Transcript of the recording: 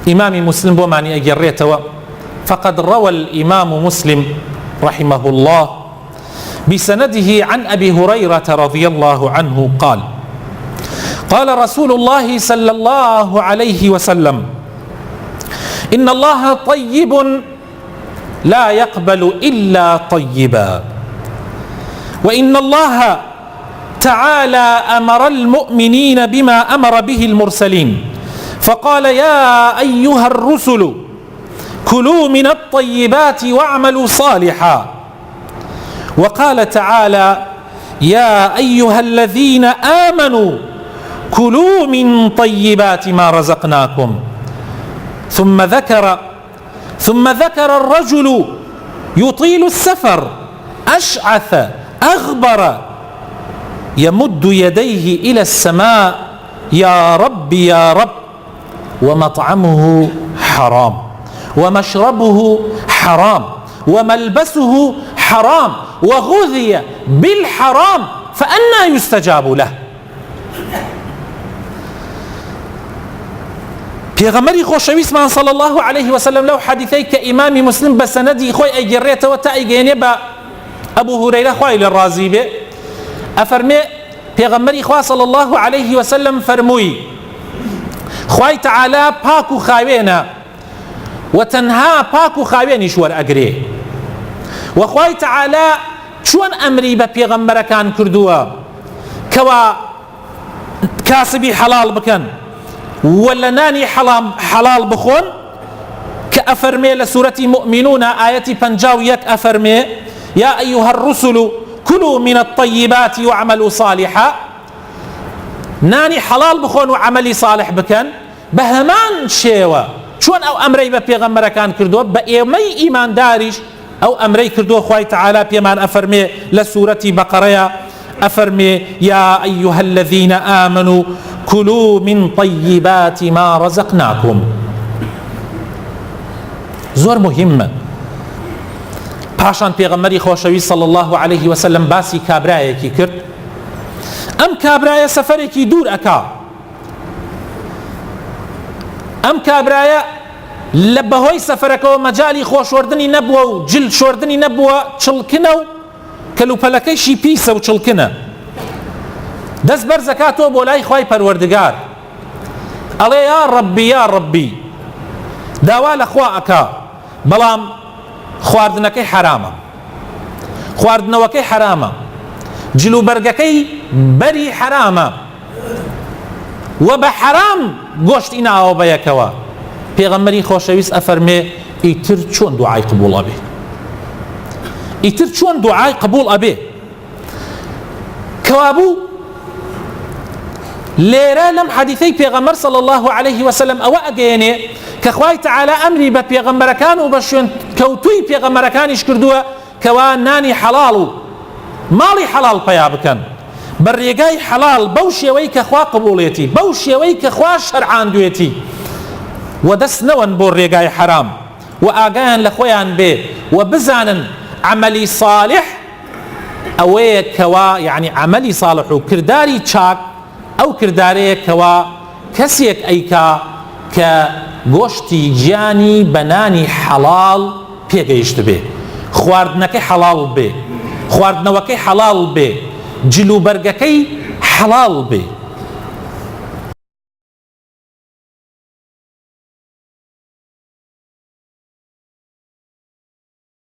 إمام مسلم بوماني أجريتوا فقد روى الإمام مسلم رحمه الله بسنده عن أبي هريرة رضي الله عنه قال قال رسول الله صلى الله عليه وسلم إن الله طيب لا يقبل إلا طيبا وإن الله تعالى أمر المؤمنين بما أمر به المرسلين فقال يا أيها الرسل كلوا من الطيبات واعملوا صالحا وقال تعالى يا أيها الذين آمنوا كلوا من طيبات ما رزقناكم ثم ذكر الرجل يطيل السفر أشعث أغبر يمد يديه إلى السماء يا رب يا رب ومطعمه حرام ومشربه حرام وملبسه حرام وغذي بالحرام فأنى يستجاب له. پێغەمبەری خۆشەویستمان صلى الله عليه وسلم لو حديثي كإمام مسلم بسندي خوي أجريته وتأيجيني أبو هريرة خوي للرازي به أفرمي پێغەمبەری خوا صلى الله عليه وسلم فرموي خوي تعالى باكو خاوينا وتنها باكو خاويني شور أجري وخوي تعالى شون أمري بپێغەمبەر كان كردوا كوا كاسبي حلال بكن ولا ناني حلال بخون كأفرمي لسورة مؤمنون آية 51 أفرمي يا أيها الرسل كلوا من الطيبات وعملوا صالحا ناني حلال بخون وعملي صالح بكن بهمان شيوة شون أو أمري ببيغمبر كان كردوا بأيمي إيمان دارش أو أمري كردوا خوي تعالى بيمان أفرمي لسورة بقرة أفرمي يا أيها الذين آمنوا كلوا من طيبات ما رزقناكم. زور مهمة پاشان پێغەمبەری خۆشەویست صلى الله عليه وسلم باسی کابرایەکی کرد. ئەم کابرایە سەفەرێکی دوور ئەکا. ئەم کابرایە لە بەهۆی سەفەرەکەەوە مەجالی خۆشوەردنی نەبووە و جل شۆردنی نەبووە چڵکنە و کەلوپەلەکەیشی پیسە و چڵکنە. دەست بەرزەکاتەوە بۆ لای خوای پەروەردگار ئەڵێ یا ڕەبی یا ڕەبی داوا لە خوا ئەکا بەڵام خواردنەکەی حرامە خواردنەوەکەی حرامە جلوبەرگەکەی بەری حرامە و بە حرام گۆشتی ناوە بەیەکەوە. پێغەمبەری خۆشەویست ئەفەرمێ ئیتر چۆن دوعای قبوڵ ئەبێ ئیتر چۆن دوعای قبوڵ ئەبێ کەوابوو لێرە لەم حەدیثەی پێغەمبەر صلى الله عليه وسلم ئەوە ئەگەیەنێ کە خوای تعالى ئەمری بە پێغەمبەرەکان و بە شوێن کەوتووی پێغەمبەرەکانیش کردووە کەوا نانی حەڵاڵ و ماڵی حەڵاڵ پەیا بکەن بە ڕێگای حەڵاڵ بەو شێوەی کە خوا قبوڵێتی بەو شێوەی کە خوا شەرعاندوێتی و دەست نەوەن بۆ ڕێگای حرام و ئاگایان لە خۆیان بێ و بزانن عملی صالح ئەوەیە کەوا یعنی عملی صالح و کرداری چاک ئەو کردارەیە کەوا کەسێک ئەیکا کە گۆشتی گیانی بەنانی حەڵاڵ پێگەیشت بێ خواردنەکەی حەڵاڵ بێ خواردنەوەکەی حەڵاڵ بێ جلوبەرگەکەی حەڵاڵ بێ